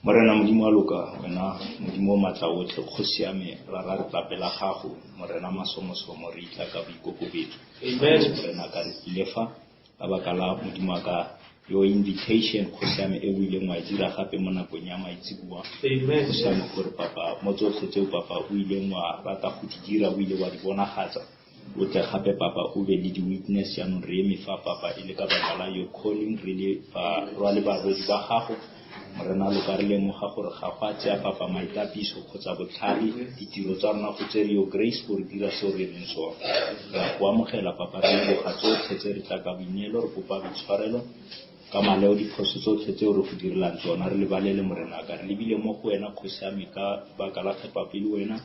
Morena modimo a loka wena modimo matla otlhe kgosi ya me ra re tlapela gago morena masomosomo re itla ka boikokobetso. Amen. Morena ka re lefa ka baka la modimo ka your invitation kgosi ya me e buileng wa dira gape mo nakong ya maitseboa. Amen. Kgosi ya me gore papa mo tsotlhe tseo papa o ileng wa rata go di dira o ile wa di bonagatsa o tle gape papa o be le di-witness yaanong re eme fa papa e le ka baka la your calling re le rwale barwedi ba gago morena lo ka re lemoga gore ga go a tsaya papa maitapiso kgotsa botlhale ditiro tsa rona go tsere your grace gore dira seo re leng sone ra go amogela papa re leboga tsotlhe tse re tla ka boineelo re kopa boitshwarelo ka maleo diphoso tsotlhe tseo re go direlang tsona re lebalele morena ka re lebile mo go wena kgosi ya me ka baka la thepapele wena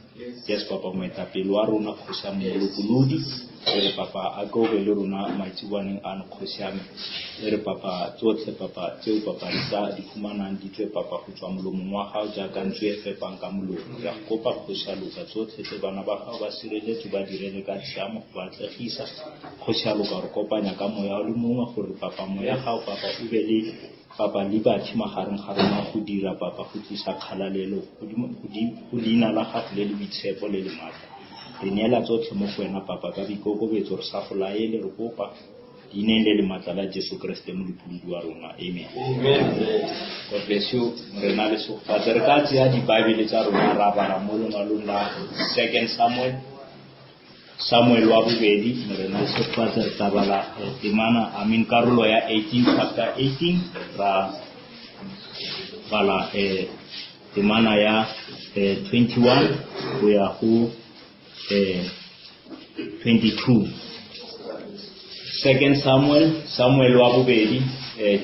yes papa moetapele wa rona kgosi ya molopolodi re papa a go be le rona maitseboaneng ano kgosi ya me re papa tsotlhe papa tseo papa di fumanang di tswe papa go tswa molomong wa gago jaaka ntse e fepang ka molomo re kopa kgosi ya loka tsotlhe tse bana ba gago ba sireletse ba direle ka tshiamo go atlegisa kgosi ya loka re kopanya ka moya o le mongwe gore papa moya gago papa o be le papa le bathi magareng ga rona go dira papa go tlisa kgalalelo go leina la gago le le boitshepo le le matla re neela tsotlhe mo go wena papa ka boikokobetso re sa go laele re kopa dineng le le matla la Jesu Kriste molopolodi wa rona amen. God bless you morena le segofatse re ka tsaya dibaebele tsa rona ra bala mo lengwalong la 2 Samuel wa bobedi morena le segofatse re tla bala temana karolo ya 18 chapter 18 ra bala temana ya 21 go ya go 22. 2 Samuel wa bobedi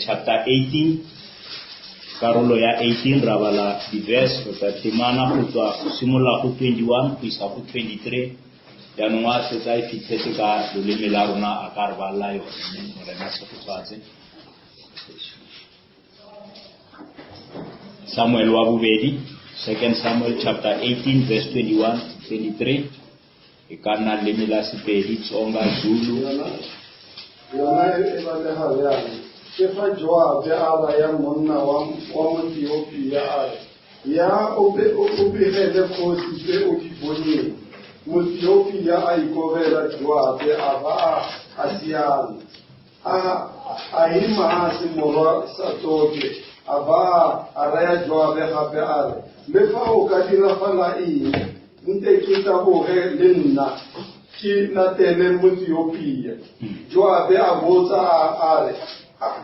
chapter 18 karolo ya 18 ra bala di-verse go temana go tswa go simolola go 21 go isa go 23 yaanong wa setsa e fitlhetse ka loleme la rona a ka re balla yone morena segofatse. Samuel wa bobedi 2 Samuel chapter 18 verse 21 23 e ka nna leme la Sepedi Tsonga Zulu yona e batlega bjang ke fa Joabe a baya monna wa Moetiopia a re ya o begele kgosi tse o di boneng Moetiopia a ikobela Joabe a ba a siana a Ahimaasi morwa Satoke a ba a raya Joabe gape a re le fa o ka diragala eng nte ke ka boge le nna ke latele Moetiopia Joabe a botsa a re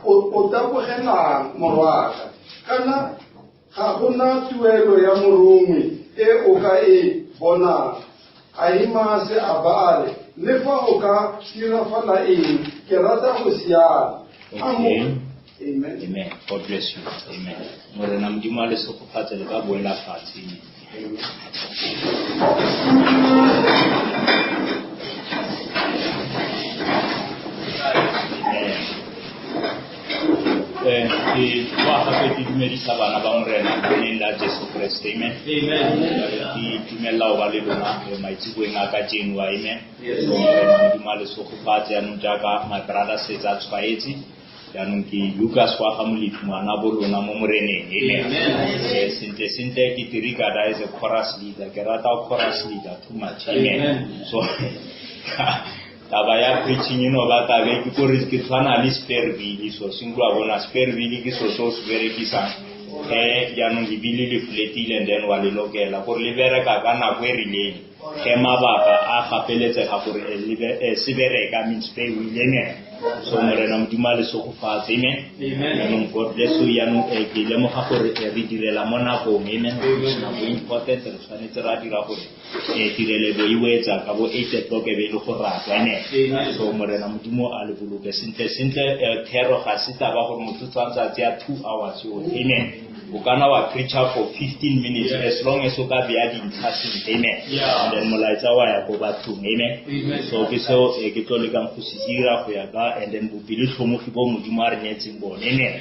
o tabogelang morwaka kana ga gona tuelo ya morongwe e o ka e bonang Ahimaasi a ba a re le fa o ka diragala eng ke rata go siana. Amen. Amen. God bless you. Amen. Morena modimo a le segofatse le ka boela fatshe. Ke wa gape ke dumedisa bana ba morena le la Jesu Kriste. Amen. Ke dumela o ba le lona maitseboeng a ka jeno amen. Morena modimo a le segofatse yaanong jaaka my brother setsa tshwaetse yaanong ke Lucas wa ga molefi ngwana bolona mo moreneng amen. Sentle ke dirigada as a chorus leader ke rata chorus leader too much amen. So taba ya preaching ba tabe ke gore ke tshwana le Sperville so singwa bona Sperville ke so se berekisang yaanong ke bile le fletile and then wa le lokela gore le bereka ka nako e rileng ke mabaka a gapeletsega gore se bereka means pay amen. So morena modimo le segofatse amen. Yaanong God bless you yaanong ke lemoga gore re direla mo nakong amen. Nako important re tshwanetse ra dira gore tirelelo e wetsa ka bo 8 o'clock e be le go rata amen. So morena modimo a le boloke sentle thero ga se taba gore motho tshwantse a tsaya 2 hours yo amen. O kana wa preacher for 15 minutes as long as o ka bea dintlha sentle amen. And then molaetsa wa ya go bathong amen. So ke so ke tlo le kang go se dira go ya ka and then bopile tlhomogi bo modimo a re nyetseng bone amen.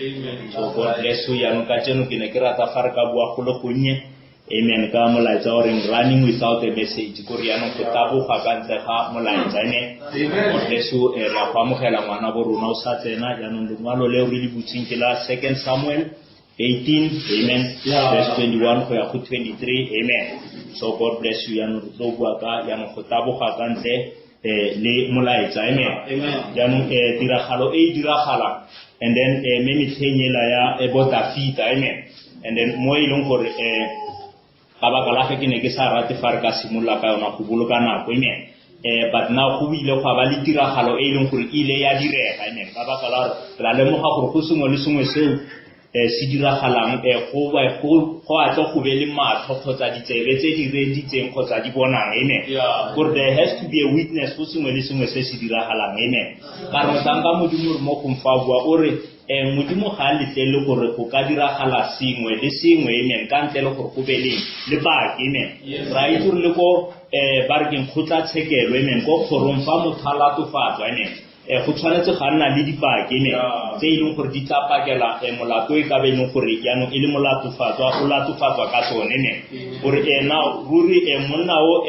So God bless you yaanong ka tseno ke ne ke rata fa re ka bua go le gonnye amen ka molaetsa o reng running without a message ko re yana go taboga ka ntle ga molaetsa amen Yesu re a go amogela ngwana bo rona o sa tsena yanong lengwalo le re le butsing ke la 2 Samuel 18 amen verse 21 go ya go 23 amen so God bless you yanong tlo bua ka yanong go taboga ka ntle le molaetsa amen yanong tiragalo e diragala and then me methenyela ya David amen and then mo ileng gore ka baka la ke ne ke sa rate fa re ka simolla ka yona go boloka nako amen but now go ile go ba le tiragalo e leng gore ile ya direga amen ka baka la re lemoga gore go sengwe le sengwe seo se diragalang go a tlo go be le matho kgotsa ditsebe tse di reditseng kgotsa di bonang amen gore there has to be a witness go sengwe le sengwe se se diragalang amen ka re tanga modimo re mo go mfa bua o re modimo ga letlele gore go ka diragala sengwe le sengwe amen ka ntle le gore go be le baki amen ra itse re le ko ba re keng khotla tshekelo amen ko kgorong fa mothalatofatso amen go tshwanetse ga nna le dipaki amen tse e leng gore di tlapakela molato e ka beng gore yaanong e le molatofatswa o latofatswa ka tsone amen gore na ruri monna o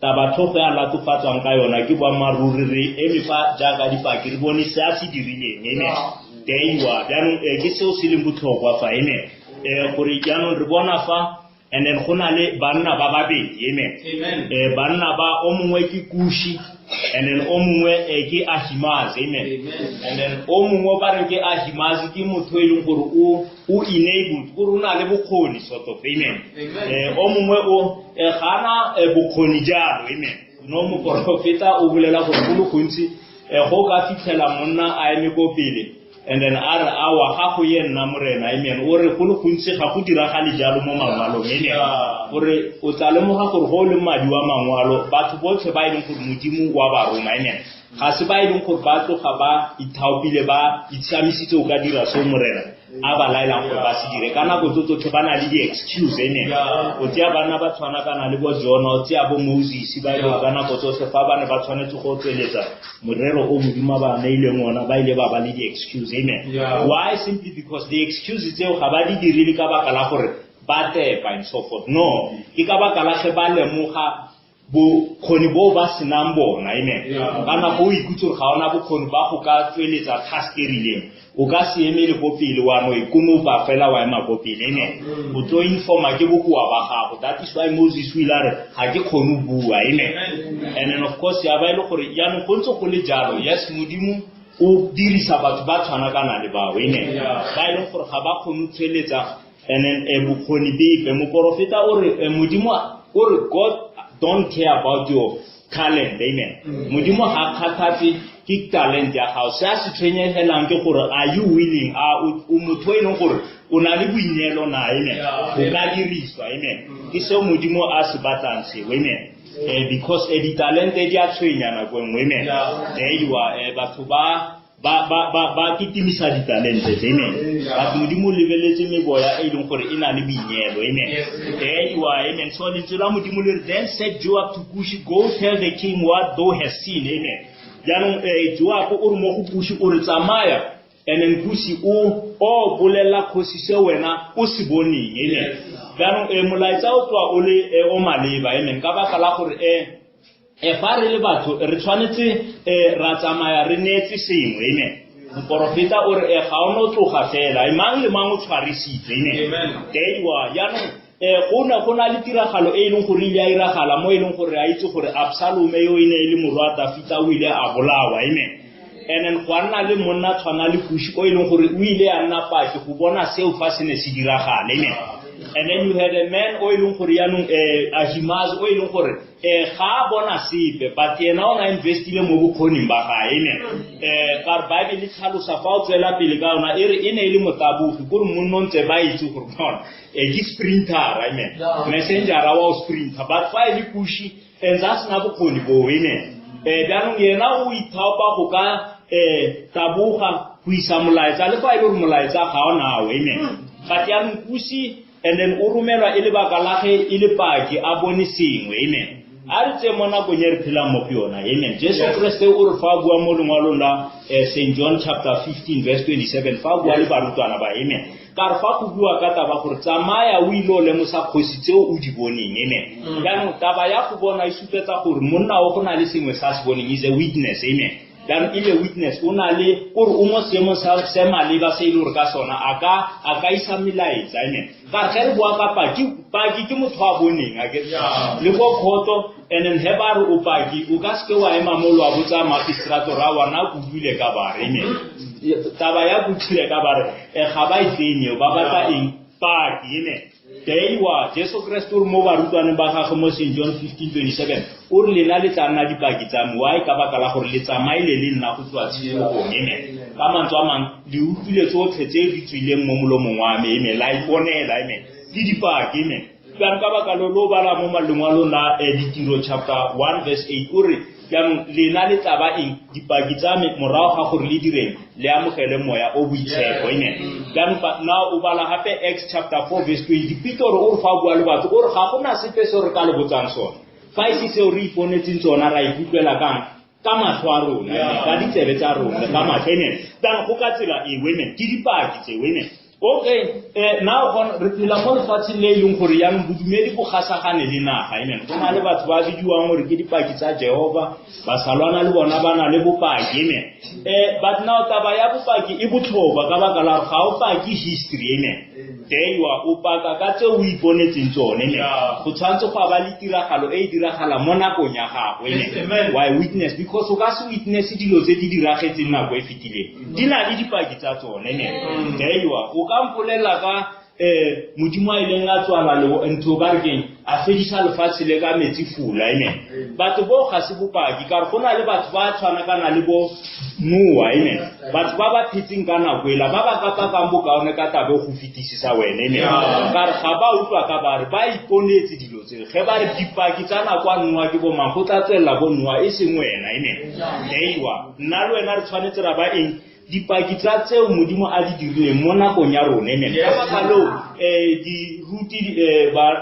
tabatho ga latofatswang ka yona ke boammaruri re eme fa jaaka dipaki re bone se a se dirileng amen teiwa yaanong ke seo se leng botlhokwa fa amen gore yaanong re bona fa and then go na le banna ba babedi amen banna ba o mongwe ke Kushi and then o mongwe ke Ahimaz amen and then o mongwe ba re ke Ahimaz ke motho e leng gore o enabled gore o na le bokgoni sort of amen o mongwe o gana bokgoni jalo amen no mo profeta o bolela gore go le gontsi go ka fitlhela monna a eme go pele and then are awa ga go yena morena amen o re go le gontsi ga go diragale jalo mo mangwalong amen gore o tla lemoga gore go le madi wa mangwalo batho botlhe ba ileng gore modimo wa ba roma amen ga se ba ileng gore ba tloga ba ithaopile ba itsamisitse o ka dira so morena a ba laelang gore ba se dire ka nako tsotlhe ba na le di-excuse amen o tšea bana ba tshwana kana le bo Jona o tšea bo Moses ba ile ka nako tsotlhe fa ba ne ba tshwanetse go tsweletsa morero o modimo ba neileng ona ba ile ba ba le di-excuse amen why simply because the excuse tseo ga ba di dirile ka baka la gore ba tepa and so forth no ke ka baka la ge ba lemoga bokgoni bo ba senang bona amen kana go ikutse gore ga ona bokgoni ba go ka tsweletsa task e rileng o ka se emele go pele wa no ikono ba fela wa ema go pele amen o tlo informa ke bokoa ba gago that is why Moses will are ha ke khono bua amen and then of course ya ba ile gore ya no go ntse go le jalo yes modimo o dirisa batho ba tshwana kana le ba amen ba ile gore ga ba khono tsweletsa and then bokgoni be mo profeta o re modimo o re God don't care about your talent amen modimo ha khathatse ke talent ya gago se a se tshwenyegelang ke gore are you willing o motho e leng gore o na le boineelo na amen o ka diriswa amen ke seo modimo a se batlang se amen because di talent di a tshwenyana go nngwe amen batho ba kitimisa di talent amen but modimo lebeletse meboya e leng gore e na le boineelo amen amen so lentswe la modimo le then said Joab to Kushi go tell the king what thou hast seen amen yanong Joab o re mo go Kushi o re tsamaya and then Kushi o bolela khosi se wena o se boneng amen yanong molaetsa o tswa o le o maleba amen ka baka la gore fa re le batho re tshwanetse ra tsamaya re netse sengwe amen moprofeta o re ga o no tloga fela mang le mang o tshwarisitse amen teiwa yanong go na le tiragalo e leng gore ile a iragala mo e leng gore a itse gore Absalom yo ine le morwa Dafita o ile a bolawa amen and then go nna le monna tshwana le Kushi o ile gore o ile a nna paki go bona seo fa se ne se diragala amen and then you had a man o ileng gore yanong Ahimaz o ileng gore ga bona sepe but yena o na investile mo bokgoning ba ga amen ka Bible le tlhalosa fa o tsela pele ka yona e re e ne ile motabogi gore monno ntse ba itse gore bona ke sprinter amen messenger wa sprinter but fa ile Kushi that's na bokgoni bo amen yanong yena o ithaopa go ka taboga go isa molaetsa le fa ile molaetsa ga ona amen but yanong Kushi and then o romelwa ile baka la ge ile paki a bone sengwe amen a re tse mo nakong e re phelang mo go yona. Amen. Jesu Kriste o re fa bua mo lengwalong la St. John chapter 15 verse 27 fa bua le barutwana ba. Amen. Ka re fa go bua ka taba gore tsamaya o ile o lemosa kgosi tseo o di boneng. Amen. Jaanong taba ya go bona e supetsa gore monna o go na le sengwe sa se boneng, is a witness. Amen. Dan ile witness o na le gore o mo seemo sa se maleba se ile gore ka sona a ka isa milaetsa. Amen. Ka re re bua ka paki ke motho a boneng a ke le go khoto and then hebare o paki o ka se wa ema mo lwa botsa magistrator ra wana go bule ka bare. Amen. Taba ya go tshile ka bare ga ba itsenye ba batla eng paki. Amen. Deiwa Jesu Kristo mo barutwana ba gagwe mo St. John 15:27 o re lena le tsana dipaki tsa mo wa ka baka la gore le tsamaile le nna go tswa tshilong. Amen. Ka mantswe a mang di utlwile tsotlhe tse di tswileng mo molomong wa me. Amen. La iponela. Amen. Di dipaki. Amen. Ka baka lo bala mo malengwalong la Ditiro chapter 1 verse 8 o re lena le taba eng dipaki tsa me morago ga gore le direng le amogele moya o boitshepo. Amen. Now o bala hape Acts chapter 4 verse 20 Peter o fa bua le batho o re ga gona sepe se re ka le botsang sona fa ise se o re iponetseng tsona ra ikutlwela ka matlho a rona ka ditsebe tsa rona ka matlho. Dan go ka tsela e women di dipaki tse women. Okay, now re phela mo lefatsheng le leng gore yang bodumedi go gasagane le naga. Amen. Go na le batho ba bidiwang gore ke dipaki tsa Jehova ba salwana le bona bana le bopaki. Amen. But now taba ya bopaki e botlhokwa ka baka la ga o paki history. Amen. Deiwa o paka ka tse o iponetseng tsone. Amen. Go tshwantse go ba le tiragalo e diragala mo nakong ya gago. Amen. Why witness? Because o ka se witness dilo tse di diragetseng nako e fetileng di na le dipaki tsa tsone. Amen. Deiwa o kampolela ka modimo a ileng a tswala le ntho ba reng a fedisa lefatshe le ka metsi fula. Amen. Batho bo ga se bopaki ka re go na le batho ba tshwana kana le bo Noa. Amen. Batho ba ba phetseng ka nako ela ba ba ka pakang bokaone ka tabe go fetisisa wena. Amen. Ka re ga ba utlwa ka bare ba iponetse dilo tse ge ba re dipaki tsa nako a Noa ke bo mang go tla tsella bo Noa e seng wena. Amen. Deiwa nna le wena re tshwanetse ra ba eng dipaki tsa tseo modimo a di dirileng mo nakong ya rona. Amen. Ka baka lo di ruti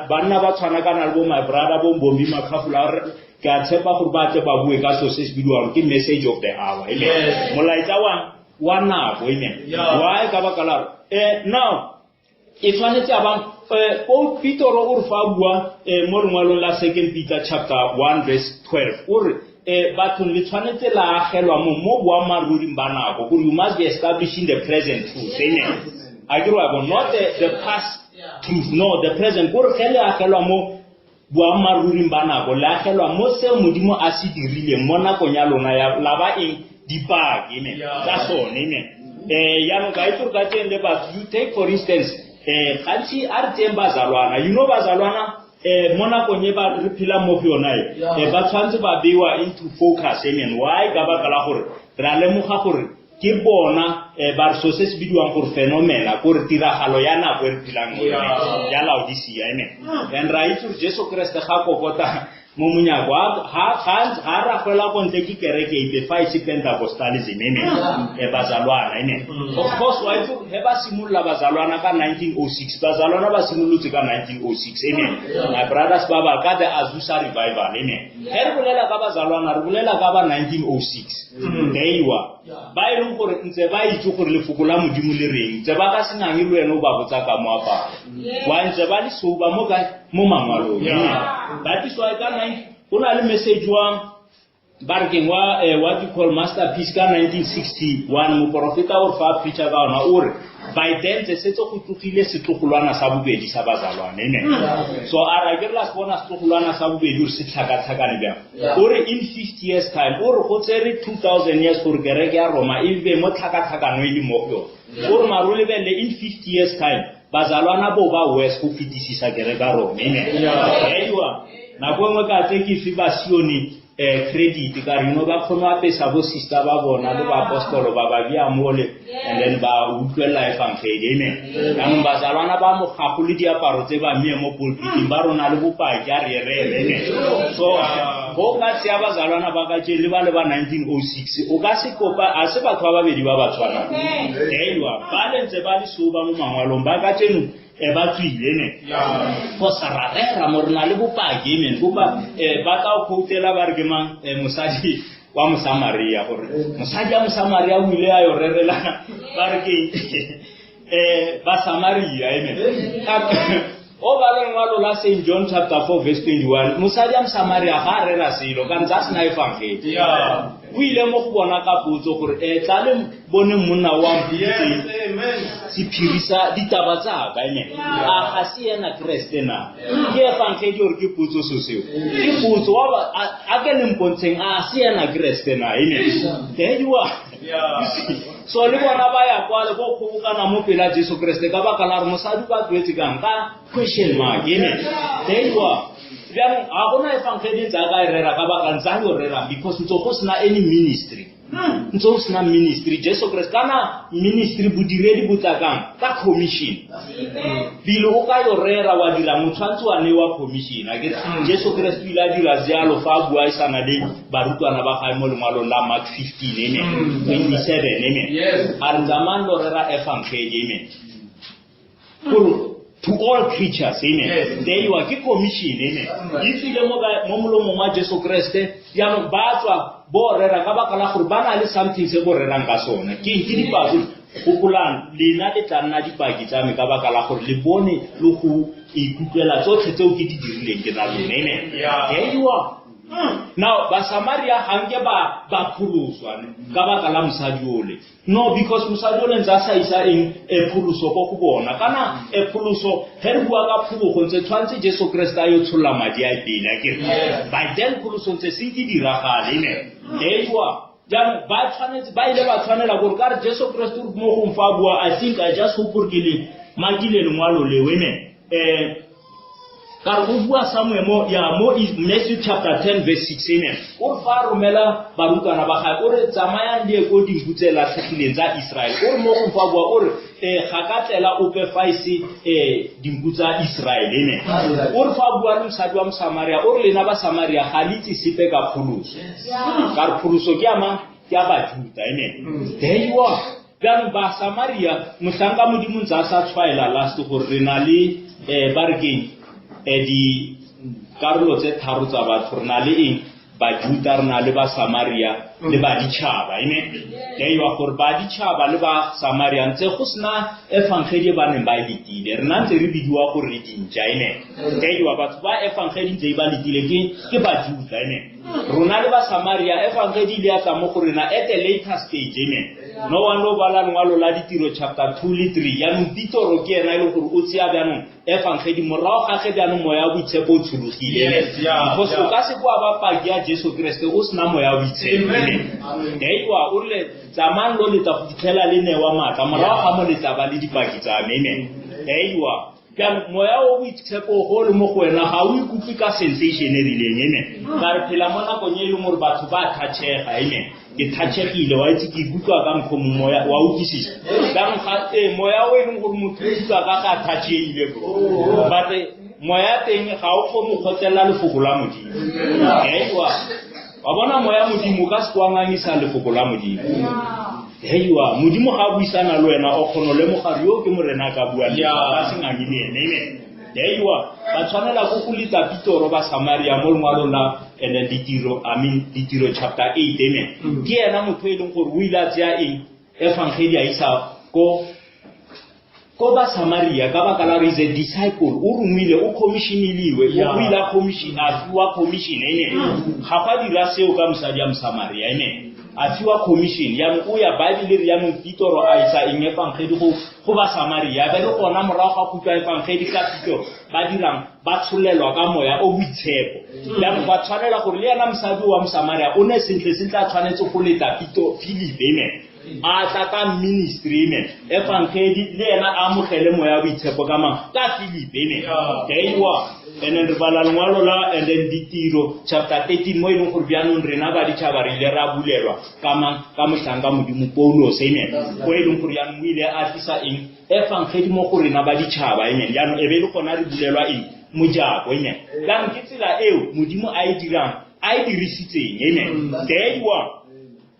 banna ba tshwana kana le bo my brother bo Mbombi Makhafula ka tshepa gore ba tle ba bue ka so se se bidiwang ke message of the hour. Amen. Molaetsa wa nako. Amen. Why ka baka la now e tshwanetse a bang Paul Peter o re fa bua mo lengwalong la 2 Peter chapter 1 verse 12 o re batho le tshwanetse la agelwa mo boamaruring ba nako gore you must be establishing the present truth. Amen. Not the past truth, no, the present. Gore ge le agelwa mo boamaruring ba nako le agelwa mo seo modimo a se dirileng mo nakong ya lona ya la ba eng dipaki. Amen. That's all. Amen. Ya no ga itse ka tseng le batho you take for instance gantsi a re teng bazalwana bazalwana mo nakong e ba re phela mo go yona ba tshwantse ba beiwa into focus. Amen. Why ka baka la gore ra lemoga gore ke bona ba re so se se bidiwang gore phenomena gore tiragalo ya nako e re phelang mo yona ya Laodicea. Amen. And ra itse Jesu Kriste ga kokota mo monyako ha ra fela go ntle ke kereke ipe fa ise Pentecostalism. Amen. Bazalwana. Amen. Of course wa itse he ba simolola bazalwana ka 1906 bazalwana ba simolotse ka 1906. Amen. My brothers baba ka the Azusa revival. Amen. He re bolela ka bazalwana re bolela ka ba 1906. Deiwa ba ireng gore ntse ba itse gore lefoko la modimo le reng ntse ba ka senang le wena o ba botsa ka moaparo wa ntse ba le soba mo mangwalong. That is why kuna le message wa barking wa what you call masterpiece ka 1961 mo profeta o fa preacher ka ona o re by then se setse go tlogile setlogolwana sa bobedi sa bazalwana. Amen. So ara ke la bona setlogolwana sa bobedi o se tlhakatlhakane bjang o re in 50 years time o re go tsere 2000 years gore kereke ya Roma e be mo tlhakatlhakano e le mo go o re marole bele in 50 years time bazalwana bo ba west go fetisisa kereke ya Roma. Amen. Eiwa na go ngwe ka tse ke fiba sioni credit ka rino ba khona apesa bo sister ba bona le ba apostolo ba bia mole and then ba utlwela evangeli amen ka bazalwana ba mo gago le diaparo tse ba mme mo pulpit ba rona le bopaki a re amen so go ka tsia bazalwana ba ka tshele ba le ba 1906 o ka se kopa a se batho ba babedi ba ba tshwana ba le ntse ba le suba mo mangwalong ba ka tseno ba tswile ne go sararera mo rena le bopaki amen ba ka o khotela ba re ke mang mosadi wa Mosamaria gore mosadi wa Mosamaria o ile a yo rerela ba re ke ba Samaria amen o ba le ngwalo la St. John chapter 4 verse 21 mosadi wa Mosamaria ga rera selo ka ntse a sena evangeli o ile mo go bona ka potso gore tla le bone monna wa si phirisa ditaba tsa ka amen a ga se ena Kriste na ke evangeli gore ke potso soseo ke potso wa a ke le mpontsheng a se ena Kriste na amen so le bona ba ya kwa le go khobokana mo pela Jesu Kriste ka baka la re mosadi ba twetse kang ka question mark amen then a gona evangeli tsa ka rera ka baka ntsa yo rera because ntse go sena any ministry ntse go sena ministry Jesu Kriste kana ministry bodiredi botlakang ka commission bile o ka yo rera wa dira motshwantsi wa ne wa commission a ke Jesu Kriste ile a dira jalo fa bua isana le barutwana ba ga mo lengwalo la Mark 15 amen 27 amen a re zaman lo rera evangeli amen to all creatures amen there you are ke commission amen if ile mo molomong wa Jesu Kriste ya no batswa bo rera ka baka la gore bana le something se go rerang ka sona ke dipaki go kulang lena le tlanna dipaki tsa me ka baka la gore le bone le go ikutlwela tsotlhe tseo ke di dirileng ke na lona amen there you are now ba Samaria hange ba phuloswa ka baka la mosadi ole no because mosadi ole ntsa sa isa eng phuluso go bona kana phuluso he re bua ka phulugo ntse tshwantse Jesu Kriste yo tsholla madi a pele ke ba den phuluso ntse se di diragale ne dewa jang ba tshwanetse ba ile ba tshwanela gore ka Jesu Kriste mo go mfa bua I think I just hope ke le magile le ngwalo le wene Car ubua Samuel mo Matthew chapter 10 verse 16 o fa romela barutwana ba ga o re tsamaya le go di butsela tlhagileng tsa Israel o mo go fa bua o re ga ka tlela o pe faise dimbutsa Israel ene o re fa bua le mosadi wa Mosamaria o re lena ba Samaria ga litse sepe ka phuluso car phuluso ke ama ke ba Juda ene there you are dan ba Samaria motlanga modimo ntsa sa tshwaela last gore rena le bargain di karolo tse tharo tsa batho rena le eng ba Juda rena le ba Samaria le ba ditšhaba amen le yo gore ba ditšhaba le ba Samaria ntse go sena evangeli ba neng ba ditile rena ntse re bidiwa gore re dintja amen le yo batho ba evangeli ntse ba ditile ke ba Juda amen rona le ba Samaria evangeli le ya tsa mo gore na at a later stage amen no one no bala ngwalo la ditiro chapter 2 le 3 ya ntitoro ke ena ile gore o tsia byanong evangeli morao ga ge byanong moya o itshepo tshulugile go se ka se kwa ba pagi ya Jesu Kriste o sna moya o itshepo deiwa o le zaman lo le tsa go ditlhela le ne wa matla morao ga mo le tsa ba le dipaki tsa amen deiwa kan moya o itshepo go le mo go wena ga o ikutlwe ka sensation e rileng amen ba re phela mo nakong e le mo re batho ba thatshega amen ke thatshegile wa itse ke ikutlwa ka nkgo moya wa utlwisisa ka ga moya o e leng gore motho o utlwa ka ga thatshegile bro but moya teng ga o go mo khotlela lefoko la modimo eiwa wa bona moya modimo ka se kwangangisa lefoko la modimo heiwa modimo ga buisana le wena o kgono le mogare yo ke morena ka bua le ba sengani le ene amen heiwa ba tshwanela go go lita Pitoro ba Samaria mo ngwalo la ene ditiro chapter 8 amen ke ena motho e leng gore o ile a tsaya eng evangeli a isa ko ba Samaria ka baka la is a disciple o rumile o commissioniliwe o ile a commission a fiwa commission ene ga fa dira seo ka mosadi ya Mosamaria ene a fiwa commission ya mo ya Bible ya mo Pitoro a isa eng evangeli go ba Samaria ba le gona morago ga kutwa evangeli ka Pitoro ba dirang ba tshulelwa ka moya o boitshepo ya ba tshwanela gore le yana mosadi wa Mosamaria o ne sentle a tshwanetse go leta Philip amen Ataka ministry, amen. Evangelii, Lena Amukele Moya Vitepogama, that Philip, amen. There you are. And then Valanwalola, and then Ditiro, chapter 13, Moy Kurbiano, Renava di Chavari, Rabulera, Kamusanga Mupolo, amen. Koyum Kurian Wille Artisa in Evangelii Mokurina Badi Chava, amen. Yan Evelu Konari Bulera in Muja, amen. Lan Kitila Eu, Mudimu Aidiran, Aidi Risiti, amen. There you are.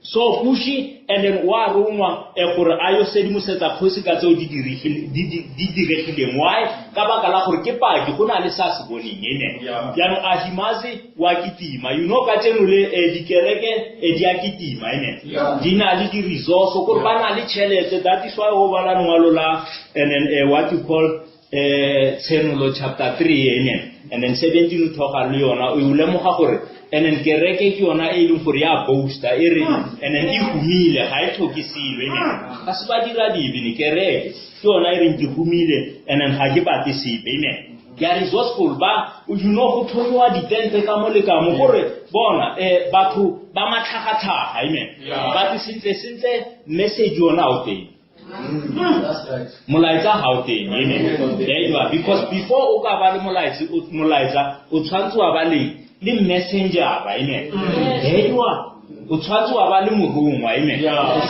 So Pushi and then Waruma for Ayo Sedimuseta Pusikato did regulate why Kabakala for Kepa, Jukuna Lesas Boni, Yano Ahimazi, Wakitima, you know Katemule, Dikereke, Ediakiti, my Dina Lidi resource, Okorbana Lichele, that is why Ovalan Walola and then what you call Senulo chapter 3, and then 17 Toka Leona, Ulemohakore. And then Kereke Kiona Elum for ya boast, and then Ihumile, I took his seal, Asbadi Radi, Kerek, Kiona in Humile, and then Hagibati Sea, amen. There is gospel, but you know who told you are the Dente Kamolika, Mokore, Bona, Batu, Bamatakata, amen. But since the message you are now taking. That's right. Mulaiza Haute, amen. There you are, because before Okabali Mulaiza, Utsantu Abali. The messenger, amen. There you are. Utwatu abali murumu, amen.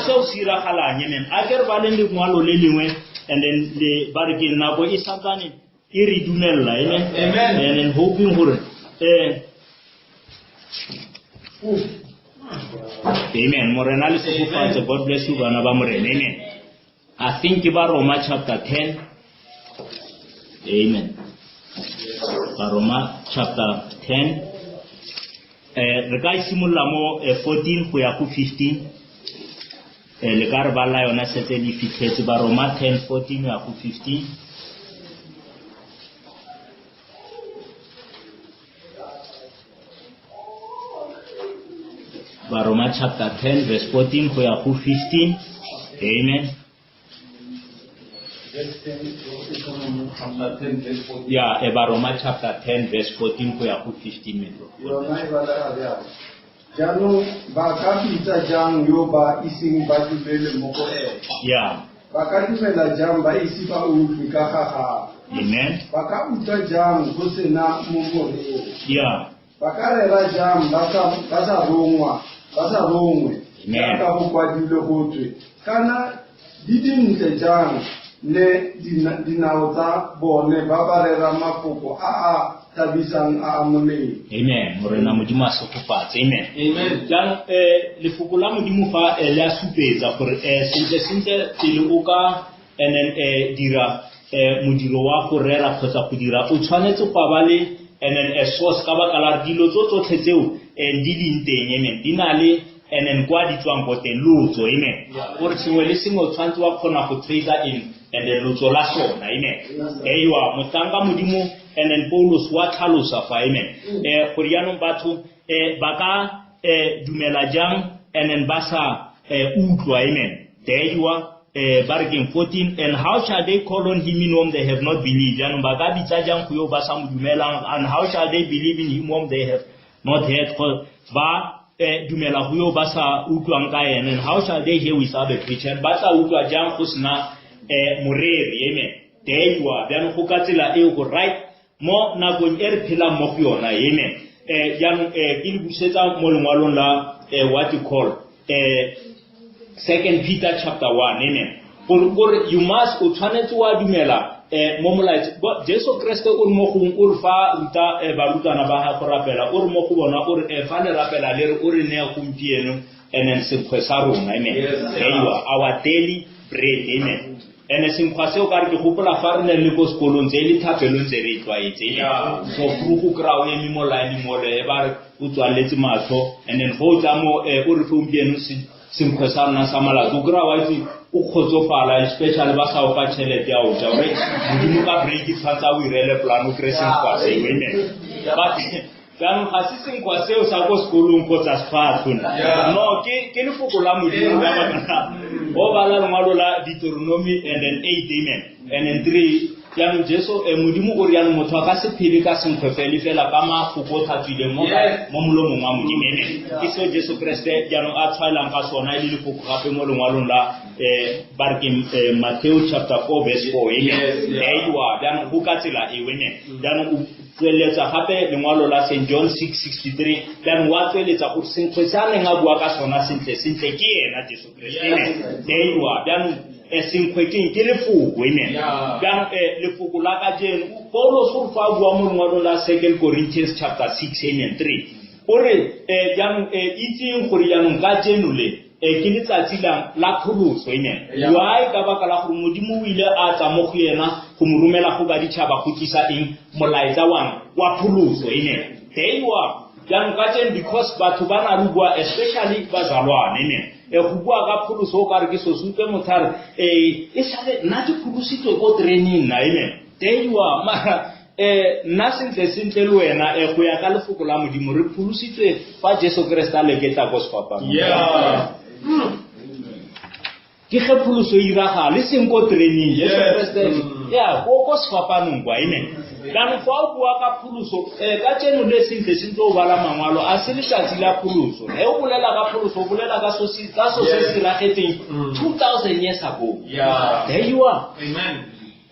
So sira kala, amen. Agar balen di mwalo leliwe, and then the bargain nabo isantani iridumela, amen. And then hoping for amen. Morenali Sukufa, God bless you, Banabamore, amen. I think about Roma chapter 10, amen. Roma chapter 10. Regai simulamo 14 kuyaku 15. Le garbala yona seteli fitete ba Roma 10 14 yaku 15. Ba Roma chapter 10 verse 14 kuyaku 15. Amen. Yeah, Roma chapter 10 verse 14 kuyaku 15 metro. Janu bakapita jang yoba ising batubele moko. Yeah. Bakatipela jang ba isipa ufika haha. Amen. Bakaputa jang kusena mumore. Yeah. Bakarela jang basa rongwe. Amen. Bakapukwadile hotwe. Kana didimte jang ne dinauta bone babarera mapoko tabisang amule. Amen. Morena mujima sokufa. Amen. Amen. Jan le fukula mujimu fa la supeza for sinte tiluka enen dira mudiro wa korera kgotsa go dira o tshwanetse go bale enen source ka bakala dilo tsotlhe tseo di linteng amen di na le enen kwa di tswang go te lotso amen gore sengwe le sengwe o tshwanetse wa kgona go trader in and then lotso la sona amen eywa motanga modimo and then Paulus wa tlhalosa fa amen gore yanong batho baka dumela jang and then basa utlwa amen there you are bargain 14 and how shall they call on him in whom they have not believed yanong baka bitsa jang go yo ba sa modumela and how shall they believe in him whom they have not heard ba dumela go yo ba sa utlwang ka ene and how shall they hear without a preacher ba sa utlwa jang go sna moreri amen there you are then go ka tsela e go right mo na go ere phela mo go yona amen yanong ke le busetsa mo lengwalong la what you call 2 Peter chapter 1 amen for you must o tshwanetse wa dumela mo molaetsa Jesu Kriste o mo go o fa ruta barutwana ba ha go rapela o re mo go bona o re fa le rapela le re o re ne go mpieno enen se khwesa rona amen eywa our daily bread amen ene se mkhwase o ka re ke gopola fa re ne le go sekolong tse le thapelong tse re tlwaetse so go krawo emi mo line mo le ba re o tswaletse matho enen go tla mo o re fe mpieno simkhwesa na samala go krawo itse o khotsofala especially ba sa o ka tšhelete ya o ja re modimo ka break tshwantsa o irele plan o kreseng kwa se amen but dan ga se seng kwa se o sa go sekolong go tsa sfatho no ke le fokola modimo ya bana o bala ngwalo la Deuteronomy and then 8 amen and then 3 jaanong Jesu modimo o re jaanong motho a ka se phele ka senkgwe fela ka mafoko thatswileng mo molomong wa modimo ke seo Jesu Kriste jaanong a tshwaelang ka sona e le lefoko gape mo lengwalong la ba re ke Matthew chapter 4 verse 4 jaanong go ka tsela eo jaanong o tsweletsa gape lengwalo la St. John 6:63 jaanong wa tsweletsa go senkgwe se a neng a bua ka sona sentle ke yena Jesu Kriste jaanong senkgwe ke lefoko jaanong lefoko la ka jeno Paulo so fa bua mo lengwalong la 2 Corinthians chapter 6:3 o re jaanong itseng gore jaanong ka jeno le ke letsatsi la pholoso why ka baka la gore modimo o ile a tsa mo go yena go mo romela go ba ditšhaba go tlisa eng molaetsa wa pholoso jaanong ka jeno because batho ba na re bua especially bazalwane go bua ka pholoso o ka re ke so supe mothare e sale nna ke pholositswe ko training na mara nna sentle le wena go ya ka lefoko la modimo re pholositswe fa Jesu Kriste a leketla ko sefapano ke ge pholoso e iraga le seng ko training Jesu Kriste ko sefapanong kwa jaanong fa o bua ka pholoso ka tseno le sentle o bala mangwalo a se letsatsi la pholoso o bolela ka pholoso o bolela ka so se diragetseng 2000 years ago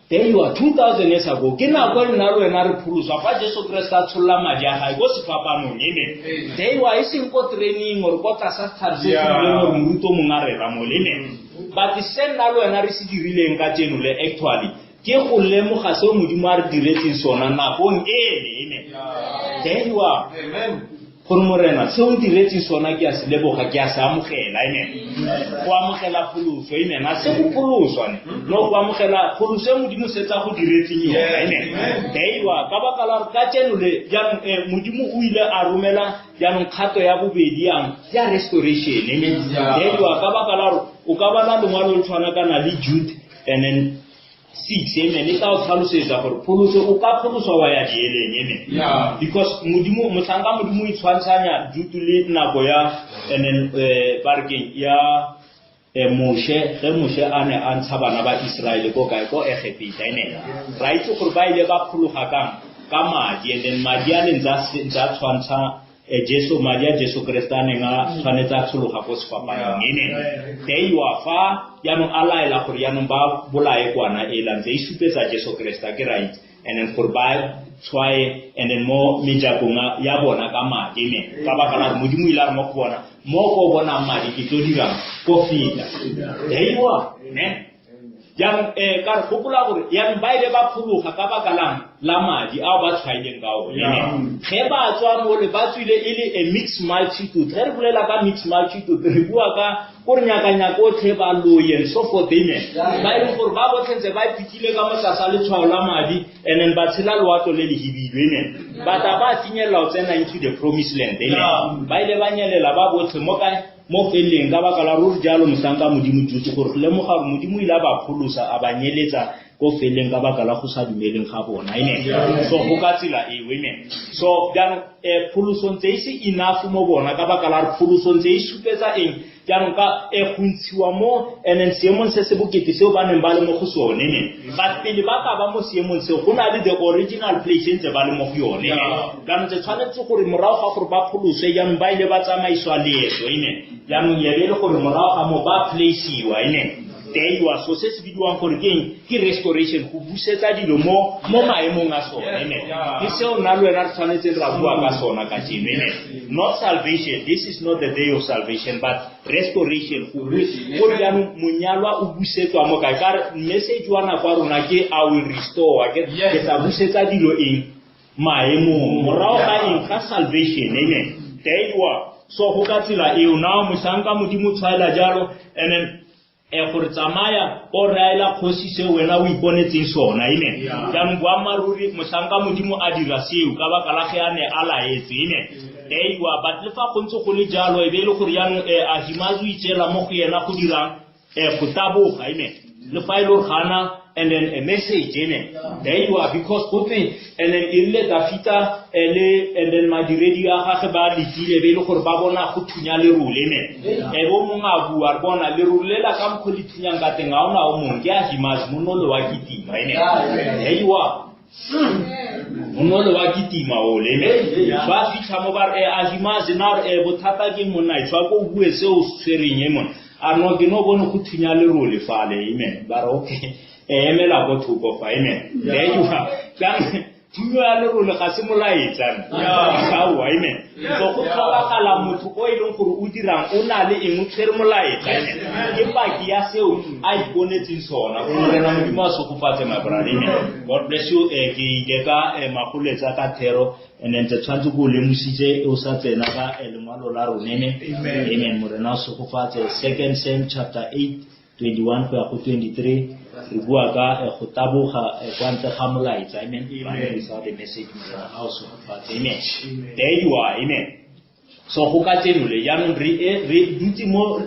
There you are 2000 years ago. Ke nako le nna le wena re pholosa fa Jesu Kriste a tsholla madi a gae go sefapanong there you are iseng ko training or ko tsa tsarse le moruto mong a re ra mo but se nna le wena re se dirileng ka tseno le actually ke go lemoga se modimo a re diretseng sona nakong there you are gore morena se o diretseng sona ke a se leboga ke a se amogela go amogela pholoso a se go pholoswa no go amogela pholoso e modimo se tsa go diretseng yona there you are ka baka la ka tseno le jaanong modimo o ile a romela jaanong kgato ya bobedi ya restoration there you are ka baka la o ka bana lengwalo le tshwana kana le Jude and then 6 le tla o tlhalosetsa gore pholoso o ka pholoswa wa ya dieleng because modimo motlhanka modimo o itshwantshanya Jude le nako ya and then parking ya Moshe a ne a ntsha bana ba Israele ko kae ko Egipte ra itse gore ba ile ba phologa ka madi and then madi a le ntsa tshwantsha madi a Jesu Kriste a neng a tshwanetse a tshologa ko sefapanong there you are fa yaanong a laela gore yaanong ba bolae kwana ntse e supetsa Jesu Kriste ke right and then gore ba tshwae and then mo mejakong ya bona ka madi ka baka la modimo ile a re mo go bona mo go bona madi ke tlo dirang go fita there you are jaanong ka re gopola gore yaanong ba ile ba phologa ka baka la madi ao ba tshwaileng ka one ge ba tswa mo le ba tswile e le a mixed multitude ge re bolela ka mixed multitude re bua ka gore nyakanyaka otlhe ba loye so forth ba e leng gore ba botlhe ntse ba iphitlhile ka motlasa letshwao la madi and then ba tshela loato le le hibilwe bata ba finyelela o tsena into the promised land ba ile ba nyelela ba botlhe mo feleng ka baka la ruri jalo mosanka modimo jutse gore le moga gore modimo ile ba pholosa a ba nyeletsa ko feleng ka baka la go sa dumeleng ga bona so go ka tsela so jaanong pholoso ntse e se enough mo bona ka baka la pholoso ntse e supetsa jaanong ka go ntshiwa mo and then seemong se se bokete seo ba neng ba le mo go sone but pele ba ka ba mo seemong seo go na le the original place ntse ba le mo go yone jaanong tse tshwanetse gore morago ga gore ba pholoswe jaanong ba ile ba tsamaiswa leeto jaanong yebe le gore morago ga mo ba placeiwa there you are so se se bidiwang gore ke restoration go busetsa dilo mo maemong a sone ke seo nna le wena re tshwanetse ra bua ka sona ka tseno not salvation, this is not the day of salvation but restoration gore jaanong monyalwa o busetswa mo kae ka message wa nako a rona ke I will restore ke tla busetsa dilo maemong morago ga ka salvation there you are so go ka tsela eo now mosanka modimo tshwaela jalo and then gore tsamaya o raela kgosi se wena o iponetseng sona jaanong boammaruri mosanka modimo a dira seo ka baka la ge a ne a laetse there you are but le fa go ntse go le jalo e be le gore jaanong a himazu itsela mo go yena go dirang go taboga le fa ile gore gana and then a message, amen. There you are, because and then ile dafita and then madiredi a ga ba litile be le gore ba bona go thunya le rule, amen. E bo monga bua bona le rule la ka mkholi thunyang ka teng a ona o mong ke a himas monolo wa kitima, amen. There you are. Monolo wa kitima o le, amen. Ba fitha mo ba a himas na bothata ke monna tswa go bue se o tsereng, amen. Ano ke no bona go thunya le rule fale, amen. Ba re okay. Emela go thoko fa, amen. There you are. Kan thunya le role ga se molaetsana. Ya wa, amen. So go tlhokagala motho o ileng gore o dirang o na le eng tsere molaetsana. Ke paki ya seo a iponetseng sona go rena modimo a sokofatse my brother, amen. God bless you. Ke ile ka magoletsa ka thero and then the tshwantse go lemositse o sa tsena ka lengwalo la rona, amen. Amen. Morena o sokofatse 2 Samuel chapter 8 21 go 23. Bua ka go taboga kwa ntle ga molaetsa, amen. Is the message also, amen. There you are, amen. So go ka tsenole ya no re dutse mo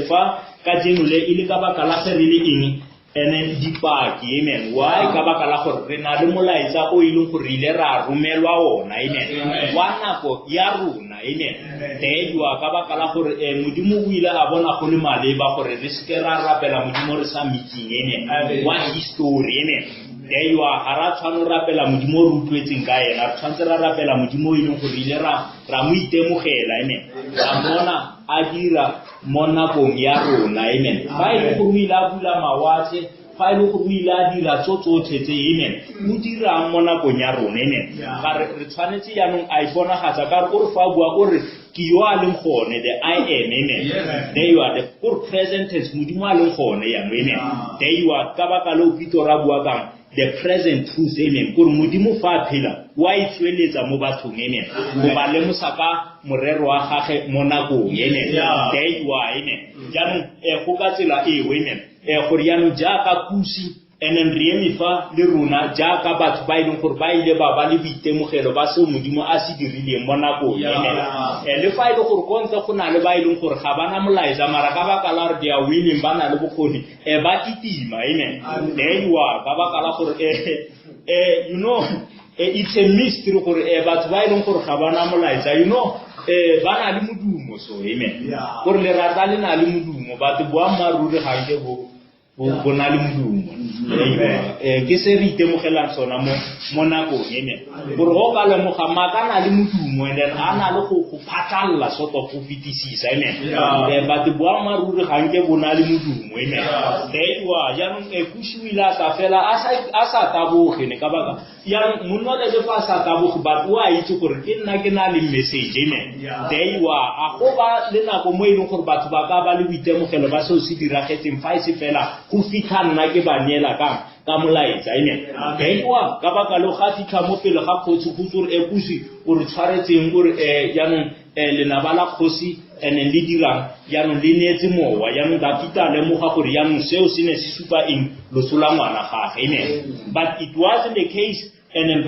fa ka tsenole ile ka baka la se re le eng ene dipaki, amen. Why ka baka la gore re na le molaetsa o ile go re ile ra romelwa ona, amen. Wa nako ya rona, amen. There you are, ka baka la gore modimo o ile a bona go le maleba gore re se ke ra rapela modimo re sa meeting, amen. Wa history, amen. There you are, ara tshwano rapela modimo re utlwetseng ka ena, tshwantse ra rapela modimo ile go re ile ra mo itemogela, amen. Ra mona a dira mo nakong ya rona, amen. Fa ile go ile a bula mawatle, fa ile go ile a dira tsotlhe tse, amen. Mo dira mo nakong ya rona, amen. Ga re tshwanetse yanong a iponagatsa ka gore fa bua gore ke yo a leng gone, the I am, amen. There you are, the full present tense modimo a leng gone ya, amen. There you are, ka baka le o Peter ra bua kang the present truth, amen. Gore modimo fa phela wa itsweletsa mo bathong, amen. Go ba lemosa ka morero wa gage mo nakong, amen. There you are, amen. Jaanong go ka tsela eo, amen. Gore yaanong jaaka kusi and then re emifa le rona jaaka batho ba ileng gore ba ile ba le boitemogelo ba se modimo a se dirileng mo nakong, amen. Le fa ile gore kontle go na le ba ileng gore ga bana molaetsa mara ka baka la re dia willing ba na le bokgoni ba titima, amen. There you are, ka baka la gore you know it's a mystery gore batho ba ileng gore ga bana molaetsa, you know ba na le modumo, so amen. Gore le rata le na le modumo batho boa maruri ga nke bo na le modumo, ke se re itemogelang sona mo nakong, amen. Gore go ka lemoga makana le modumo and then a na le go phatlalla sort of go fetisisa, amen. Batho boa maruri ga nke bo na le modumo, amen. There you are, jaanong kušiwila sa fela a sa taboge ne ka baka ya monole le fa sa taboge batho wa itse gore ke nna ke na le message, amen. There you are, a go ba le nako mo ileng gore batho ba ka ba le boitemogelo ba se o se diragetseng fa e se fela go fitlha nna ke ba neela ka molaetsa, amen. There you are, ka baka le ga fitlha mo pele ga kgotsi go tsore kusi gore tshwaretseng gore jaanong lenaba la kgosi ene le dirang jaanong le neetse mowa jaanong ba fita lemoga gore jaanong seo se ne se supa eng losola ngwana gage, amen. But it wasn't the case and then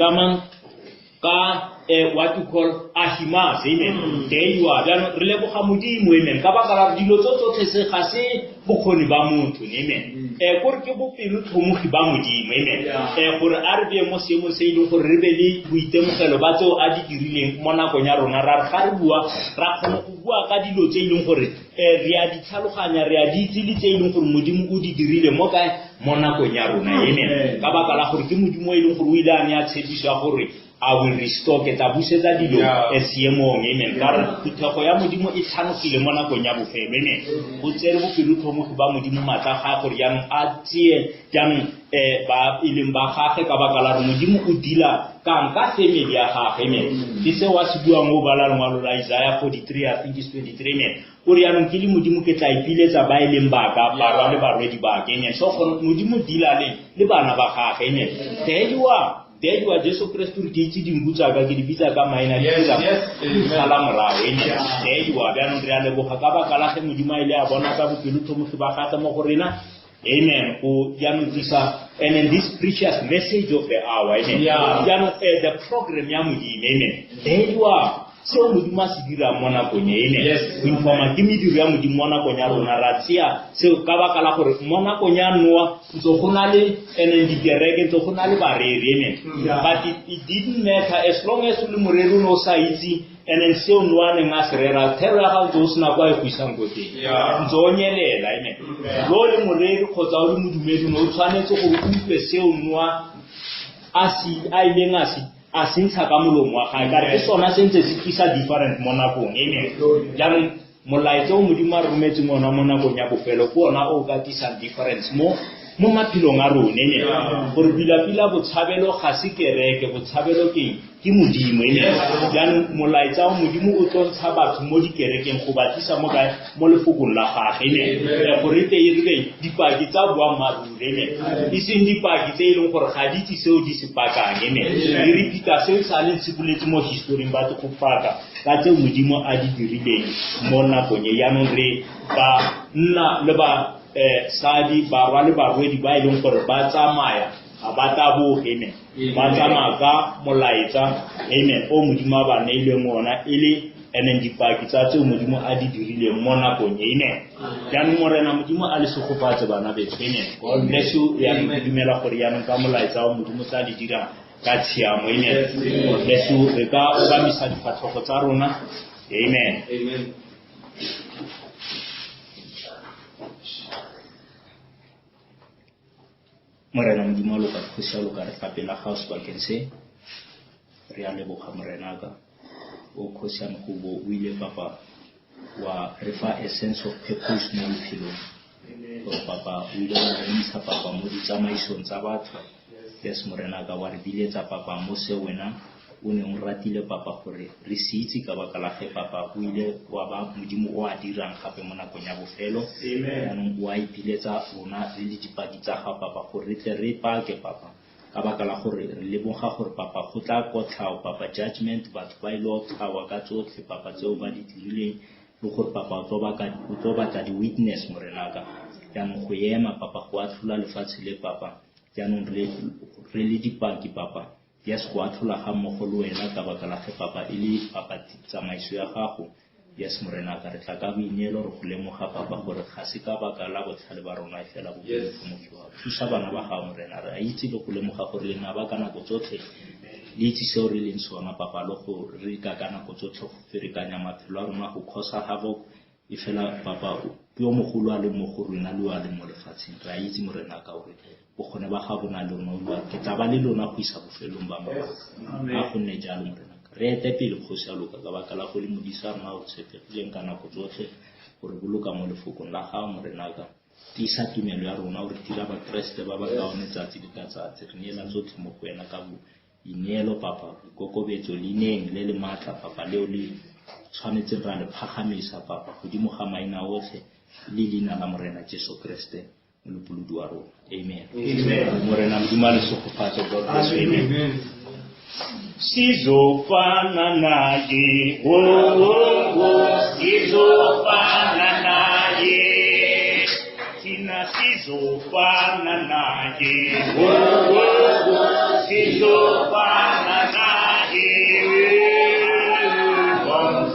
ka what you call Ahimaaz, amen. There you are, jaanong re leboga modimo, amen. Ka baka la dilo tsotlhe se ga se bokgoni ba motho, amen. Gore ke bopelo tlhomogi ba modimo, amen. Gore a re bee mo seemong se ileng gore re be le boitemogelo ba tseo a di dirileng mo nakong ya rona, ra re ga re bua ra kgona go bua ka dilo tse ileng gore re a di tlhaloganya, re a di itse le tse ileng gore modimo o di dirile mo nakong ya rona, amen. Ka baka la gore ke modimo o ileng gore o ile a ne a tshepiso gore I will restore ke tla busetsa dilo seemong, amen. Ka re phetogo ya modimo e tlhanogile mo nakong ya bofelo, amen. Go tsere bopelo tlhomogi ba modimo maatla ga gore jaanong a tseye jaanong ba ileng ba gage ka baka la re modimo o dila ka family ya gage, amen. Ke se wa se bua mo bala lengwalo la Isaiah 43 I think it's 23, amen. Gore jaanong ke le modimo ke tla ipiletsa ba ileng ba ka barwa le barwedi ba ke, amen. So modimo dila le bana ba gage, amen. There you are, Jesu Kristo re ditse dimbutsa ka ke di bitsa ka maina di tsa sala morao, amen. There you are, jaanong re a leboga ka baka la ge modimo ile a bona ka bopelo tlhomogi ba gagwe mo go rena, amen. Go jaanong tlisa and in this precious message of the hour, amen. Jaanong the program ya modimo, amen. There you are, seo modimo a se dira mo nakong ene go informa ke mediro ya modimo mo nakong ya rona ra tseya seo ka baka la gore mo nakong ya Noa ntse go na le dikereke ntse go na le bareri ene but it didn't matter as long as le moreri no sa itse and seo Noa neng a se rera thero ya ga go sena kwa e go isang go teng ntse o nyelela ene lo le moreri kgotsa o le modumedi no tshwanetse go utlwe seo Noa a ileng a sintsha ka molomo wa gae ka re ke sona se ntse se tlisa different mo nakong ene jaanong molaetsa o modimo a rometse mona mo nakong ya bofelo ke ona o ka tlisa difference mo maphelong a rona ene gore pila botshabelo ga se kereke botshabelo ke modimo ene jaanong molaetsa o modimo o tlontsha batho mo dikerekeng go batlisa mo lefokong la gage ene gore te irile dipaki tsa boammaaruri ene e seng dipaki tse e leng gore ga di itse seo di se pakang ene di repeata seo sa le ntshepoletse mo historing ba tse go paka ka tseo modimo a di dirileng mo nakong e jaanong re ba nna le ba sadi barwa le barwedi ba e leng gore ba tsamaya ba taboge amen ba tsamaya ka molaetsa amen o modimo a ba neileng ona e le dipaki tsa tseo modimo a di dirileng mo nakong amen jaanong morena modimo a le segofatse bana betho amen God bless you jaanong ke dumela gore jaanong ka molaetsa o modimo tsa di dira ka tshiamo amen God bless you re ka obamisa difatlhogo tsa rona amen morena modimo lo ka thusa lo ka re fapela house bakeng se re a leboga morena ka o khosiane go bo o ile papa wa re fa a sense of purpose mo bophelong o papa o ile wa re ntsha papa mo ditsamaisong tsa batho yes morena ka wa re biletsa papa mo se wena o ne o ratile papa gore re se itse ka baka la ge papa o ile wa ba modimo o a dirang gape mo nakong ya bofelo amen o a ipiletsa rona le dipaki tsa ga papa gore re tle re pake papa ka baka la gore re leboga gore papa go tla kotlhao papa judgment batho ba ile o tlhawa ka tsotlhe papa tseo ba di dirileng le gore papa o tlo batla di-witness morenaka jaanong go ema papa go atlhola lefatshe le papa jaanong re le dipaki papa yes go atlhola ga mmogo le wena ka baka la ge papa e le papa tsamaiso ya gago yes morena ka re tla ka boineelo re go lemoga papa gore ga se ka baka la botlhale ba rona fela bo motlho thusa bana ba gago morena re a itse le go lemoga gore le nna ba ka nako tsotlhe le itse seo re leng sona papa le go re ka nako tsotlhe go ferekanya maphelo a rona go causa havoc e fela papa yo mogolo a le mo go rona le wa le mo lefatsheng re a itse morena ka gore bogone ba ga bona le rona ke tla ba le lona go isa bofelong ba mabaka a go nne jalo morena re ete pele kgosi ya loka ka baka la go le modisa rona o tshepegileng ka nako tsotlhe gore boloka mo lefokong la gago morena ka tisa tumelo ya rona gore tira ba kreste ba ba kaone tsatsi di ka tsatsi re neela tsotlhe mo go wena ka bo ineelo papa kokobetso lineng le le matla papa leo le tshwanetseng ra le phagamisa papa godimo ga maina otlhe le leina la morena Jesu Kriste le puludi wa rona amen morena modimo le segofatso God bless you amen sizofana naye sizofana naye tina sizofana naye sizofana naye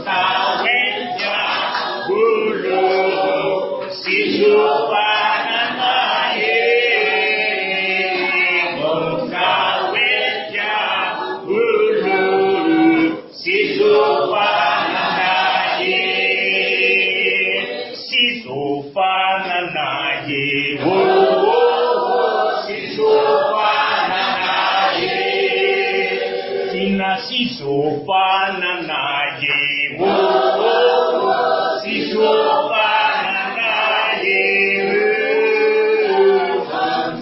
Bonsawenja Bulu sizofana naye Bonsawenja Bulu sizofana naye sizofana naye sizofana naye tina sizofana naye sizofana naye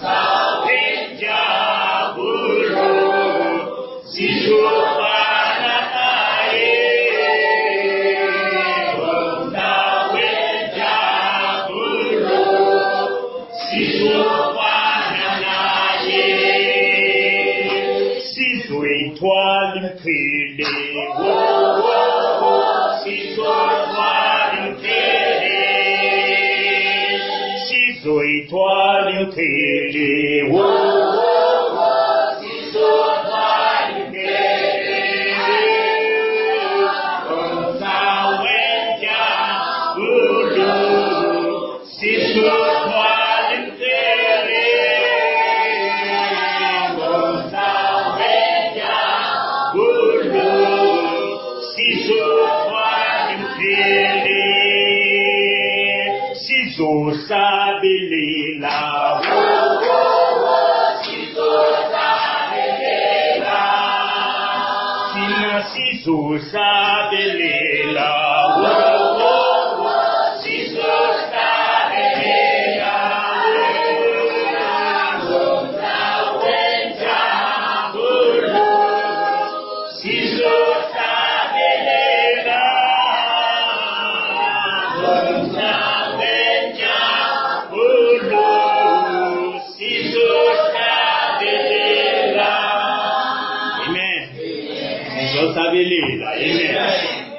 Bonsawenja Bulu sizofana naye Bonsawenja Bulu sizofana naye sizoyithwala imphele sizoyithwala imphele sizoyithwala imphele sizoyithwala imphele sizosabelela thina sizosabelela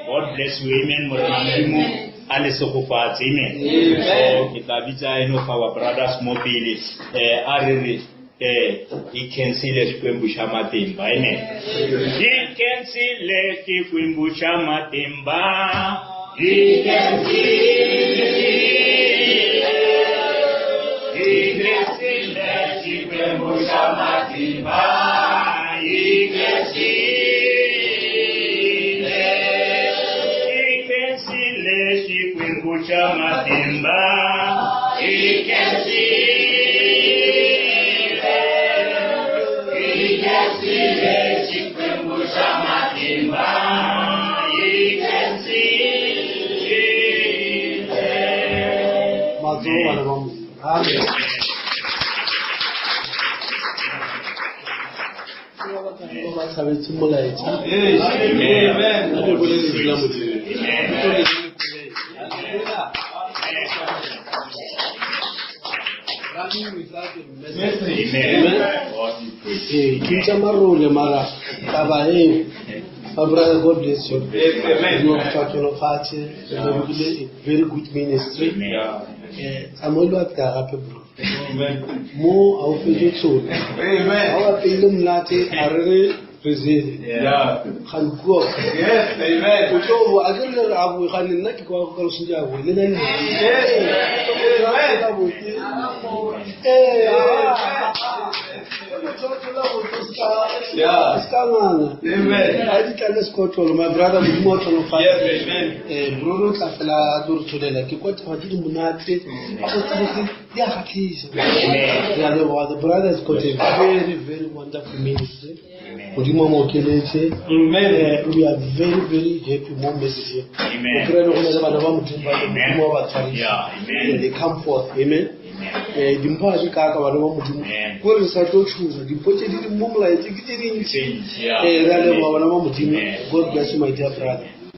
God bless you, amen. Amen. So, one of our brothers, Mobile, he can see the Quimbucha Matimba, amen. He can see the Quimbucha Matimba. He can see the Quimbucha Matimba. He can see. Matimba, he can see the Chikwembusha Matimba, he can see Brother, God bless you. You are talking of heart, very good ministry. I'm all about the more of the soul. Our kingdom latte are really presented. Can go. Yes, amen. So I don't know how we can not go across the my brother with more than Bruno Cafela Dur to the like what did Munati? The brothers got a very, very wonderful ministry. We are very, very happy moments here. They come forth. Amen. God bless you, my dear brother.